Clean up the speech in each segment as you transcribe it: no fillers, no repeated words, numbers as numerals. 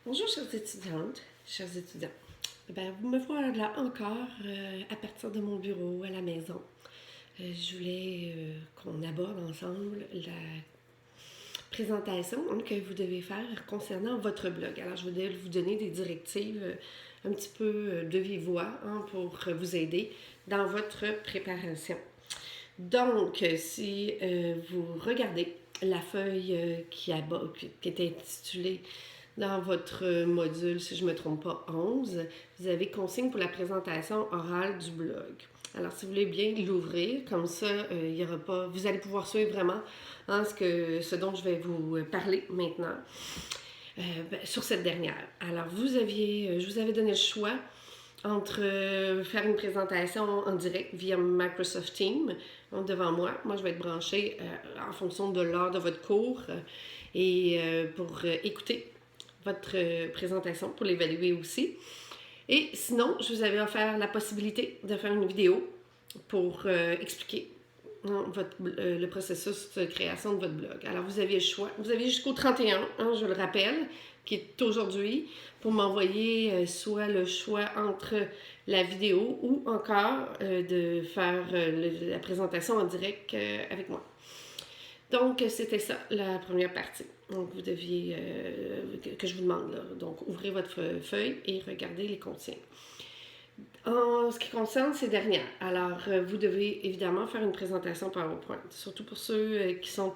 Bonjour, chères étudiantes, chers étudiants. Vous me voilà encore à partir de mon bureau à la maison. Je voulais qu'on aborde ensemble la présentation que vous devez faire concernant votre blog. Alors, je vais vous donner des directives un petit peu de vive voix pour vous aider dans votre préparation. Donc, si vous regardez la feuille qui est intitulée dans votre module, si je ne me trompe pas, 11, vous avez consigne pour la présentation orale du blog. Alors, si vous voulez bien l'ouvrir, comme ça, il y aura pas, vous allez pouvoir suivre vraiment ce dont je vais vous parler maintenant sur cette dernière. Alors, je vous avais donné le choix entre faire une présentation en direct via Microsoft Teams devant moi. Moi, je vais être branchée en fonction de l'heure de votre cours et pour écouter votre présentation, pour l'évaluer aussi. Et sinon, je vous avais offert la possibilité de faire une vidéo pour expliquer le processus de création de votre blog. Alors, vous aviez le choix. Vous aviez jusqu'au 31, je le rappelle, qui est aujourd'hui, pour m'envoyer soit le choix entre la vidéo ou encore de faire la présentation en direct avec moi. Donc, c'était ça, la première partie. Donc, vous deviez, que je vous demande, là. Donc, ouvrez votre feuille et regardez les consignes. En ce qui concerne ces dernières, alors vous devez évidemment faire une présentation PowerPoint, surtout pour ceux qui sont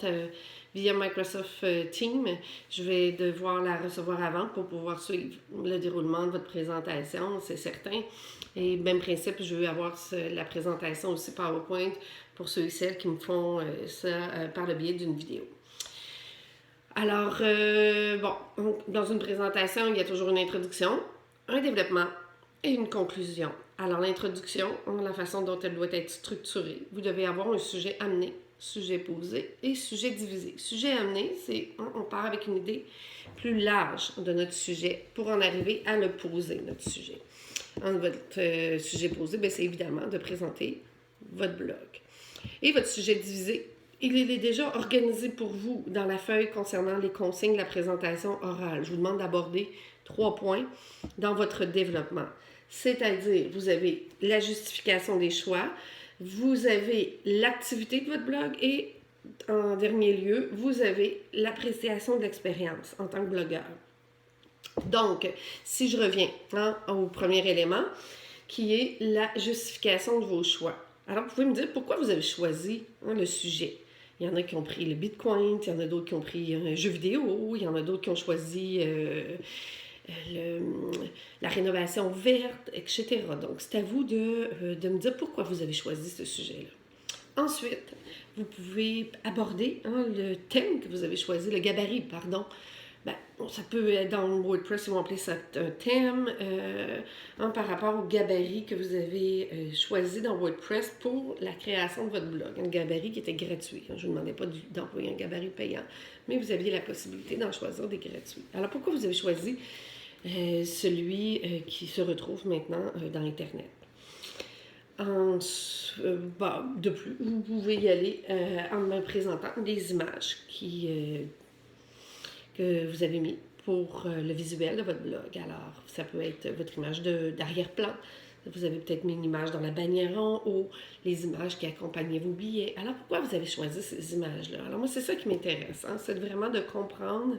via Microsoft Teams. Je vais devoir la recevoir avant pour pouvoir suivre le déroulement de votre présentation, c'est certain. Et même principe, je veux avoir la présentation aussi PowerPoint pour ceux et celles qui me font ça par le biais d'une vidéo. Alors, dans une présentation, il y a toujours une introduction, un développement et une conclusion. Alors, l'introduction, la façon dont elle doit être structurée. Vous devez avoir un sujet amené, sujet posé et sujet divisé. Sujet amené, c'est on part avec une idée plus large de notre sujet pour en arriver à le poser, notre sujet. Votre sujet posé, c'est évidemment de présenter votre blog. Et votre sujet divisé, il est déjà organisé pour vous dans la feuille concernant les consignes de la présentation orale. Je vous demande d'aborder 3 points dans votre développement. C'est-à-dire, vous avez la justification des choix, vous avez l'activité de votre blog et, en dernier lieu, vous avez l'appréciation de l'expérience en tant que blogueur. Donc, si je reviens au premier élément, qui est la justification de vos choix. Alors, vous pouvez me dire pourquoi vous avez choisi le sujet. Il y en a qui ont pris le Bitcoin, il y en a d'autres qui ont pris un jeu vidéo, il y en a d'autres qui ont choisi la rénovation verte, etc. Donc, c'est à vous de me dire pourquoi vous avez choisi ce sujet-là. Ensuite, vous pouvez aborder le thème que vous avez choisi, le gabarit, pardon. Ça peut être dans WordPress, ils vont appeler ça un thème par rapport au gabarit que vous avez choisi dans WordPress pour la création de votre blog. Un gabarit qui était gratuit. Je ne vous demandais pas d'employer un gabarit payant, mais vous aviez la possibilité d'en choisir des gratuits. Alors pourquoi vous avez choisi celui qui se retrouve maintenant dans Internet? De plus, vous pouvez y aller en me présentant des images que vous avez mis pour le visuel de votre blog. Alors, ça peut être votre image d'arrière-plan. Vous avez peut-être mis une image dans la bannière en haut, les images qui accompagnaient vos billets. Alors, pourquoi vous avez choisi ces images-là? Alors, moi, c'est ça qui m'intéresse. C'est vraiment de comprendre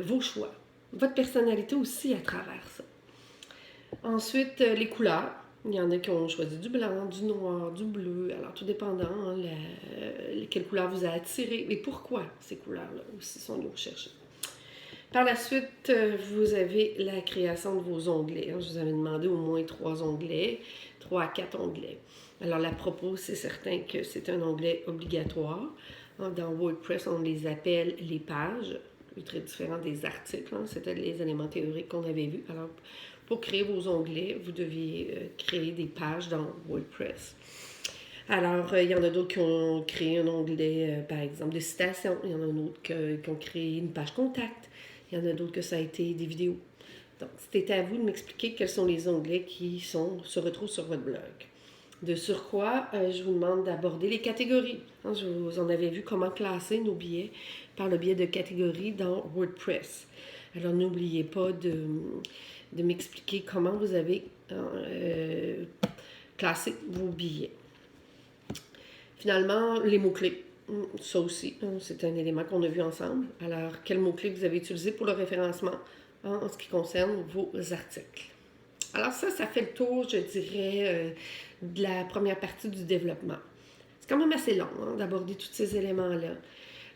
vos choix, votre personnalité aussi à travers ça. Ensuite, les couleurs. Il y en a qui ont choisi du blanc, du noir, du bleu. Alors, tout dépendant, quelle couleur vous a attiré et pourquoi ces couleurs-là aussi sont nous recherchées. Par la suite, vous avez la création de vos onglets. Je vous avais demandé au moins 3 onglets, 3 à 4 onglets. Alors, la propos, c'est certain que c'est un onglet obligatoire. Dans WordPress, on les appelle les pages, très différent des articles. C'était les éléments théoriques qu'on avait vus. Alors, pour créer vos onglets, vous deviez créer des pages dans WordPress. Alors, il y en a d'autres qui ont créé un onglet, par exemple, de citations. Il y en a d'autres qui ont créé une page contact. Il y en a d'autres que ça a été des vidéos. Donc, c'était à vous de m'expliquer quels sont les onglets qui se retrouvent sur votre blog. De surcroît, je vous demande d'aborder les catégories. Je vous en avais vu comment classer nos billets par le biais de catégories dans WordPress. Alors, n'oubliez pas de m'expliquer comment vous avez classé vos billets. Finalement, les mots-clés. Ça aussi, c'est un élément qu'on a vu ensemble. Alors, quels mots-clés vous avez utilisés pour le référencement en ce qui concerne vos articles? Alors ça fait le tour, je dirais, de la première partie du développement. C'est quand même assez long d'aborder tous ces éléments-là.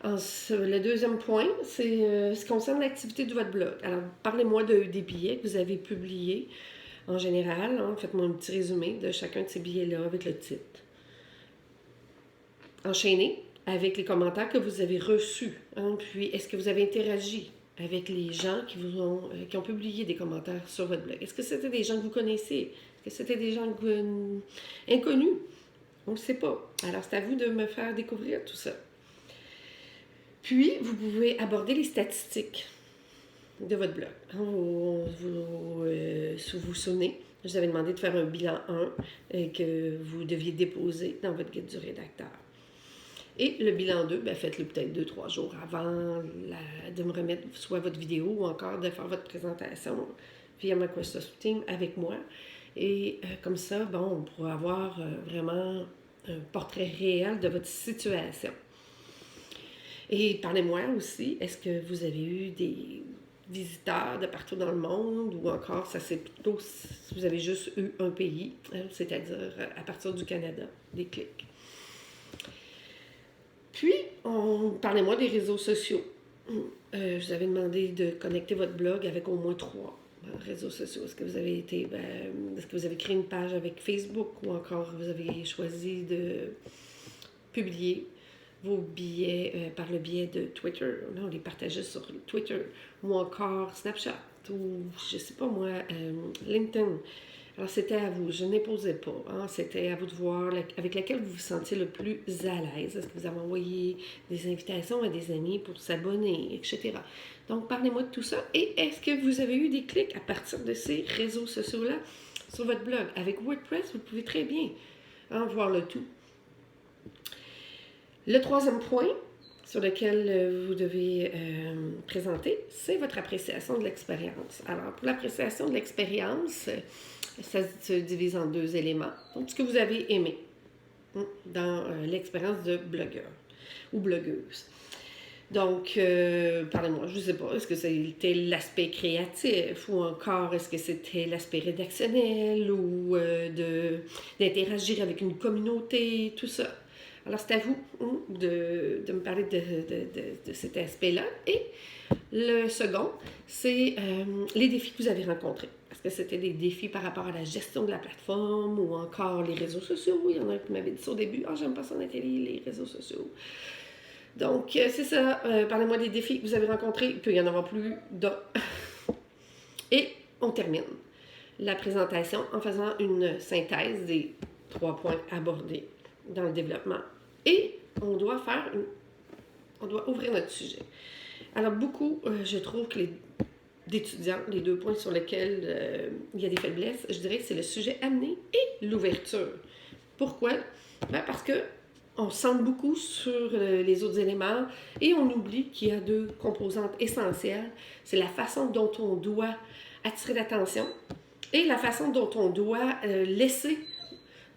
Le deuxième point, c'est ce qui concerne l'activité de votre blog. Alors, parlez-moi des billets que vous avez publiés en général. Faites-moi un petit résumé de chacun de ces billets-là avec le titre. Enchaînez avec les commentaires que vous avez reçus. Puis, est-ce que vous avez interagi avec les gens qui ont publié des commentaires sur votre blog? Est-ce que c'était des gens que vous connaissez? Est-ce que c'était des gens inconnus? On ne le sait pas. Alors, c'est à vous de me faire découvrir tout ça. Puis, vous pouvez aborder les statistiques de votre blog. Si vous vous souvenez, je vous avais demandé de faire un bilan 1 que vous deviez déposer dans votre guide du rédacteur. Et le bilan 2, faites-le peut-être 2-3 jours avant de me remettre soit votre vidéo ou encore de faire votre présentation via Microsoft Teams avec moi. Et comme ça, on pourra avoir vraiment un portrait réel de votre situation. Et parlez-moi aussi, est-ce que vous avez eu des visiteurs de partout dans le monde ou encore, ça c'est plutôt si vous avez juste eu un pays, c'est-à-dire à partir du Canada, des clics. Puis, parlez-moi des réseaux sociaux. Je vous avais demandé de connecter votre blog avec au moins 3 réseaux sociaux. Est-ce que vous avez créé une page avec Facebook ou encore vous avez choisi de publier vos billets par le biais de Twitter? Là, on les partageait sur Twitter ou encore Snapchat ou, je sais pas moi, LinkedIn. Alors, c'était à vous. Je n'imposais pas. C'était à vous de voir avec laquelle vous vous sentiez le plus à l'aise. Est-ce que vous avez envoyé des invitations à des amis pour s'abonner, etc. Donc, parlez-moi de tout ça. Et est-ce que vous avez eu des clics à partir de ces réseaux sociaux-là sur votre blog? Avec WordPress, vous pouvez très bien voir le tout. Le troisième point sur lequel vous devez présenter, c'est votre appréciation de l'expérience. Alors, pour l'appréciation de l'expérience, ça se divise en 2 éléments. Donc, ce que vous avez aimé dans l'expérience de blogueur ou blogueuse. Donc, parlez-moi, je ne sais pas, est-ce que c'était l'aspect créatif ou encore est-ce que c'était l'aspect rédactionnel ou d'interagir avec une communauté, tout ça. Alors, c'est à vous de me parler de cet aspect-là. Et le second, c'est les défis que vous avez rencontrés. Est-ce que c'était des défis par rapport à la gestion de la plateforme ou encore les réseaux sociaux? Il y en a qui m'avaient dit ça au début, j'aime pas ça les réseaux sociaux. Donc, c'est ça. Parlez-moi des défis que vous avez rencontrés. Il peut y en avoir plus d'un. Et on termine la présentation en faisant une synthèse des 3 points abordés dans le développement. Et on doit ouvrir notre sujet. Alors, beaucoup, je trouve que d'étudiants, les 2 points sur lesquels il y a des faiblesses, je dirais que c'est le sujet amené et l'ouverture. Pourquoi? Parce que on centre beaucoup sur les autres éléments et on oublie qu'il y a 2 composantes essentielles. C'est la façon dont on doit attirer l'attention et la façon dont on doit laisser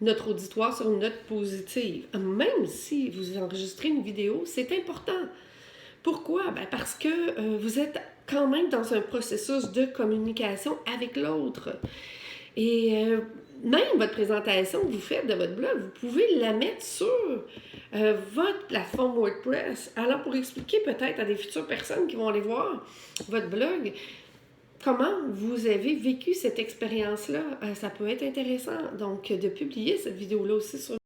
notre auditoire sur une note positive. Même si vous enregistrez une vidéo, c'est important. Pourquoi? Parce que vous êtes quand même dans un processus de communication avec l'autre. Et même votre présentation que vous faites de votre blog, vous pouvez la mettre sur votre plateforme WordPress. Alors, pour expliquer peut-être à des futures personnes qui vont aller voir votre blog, comment vous avez vécu cette expérience-là, ça peut être intéressant. Donc, de publier cette vidéo-là aussi sur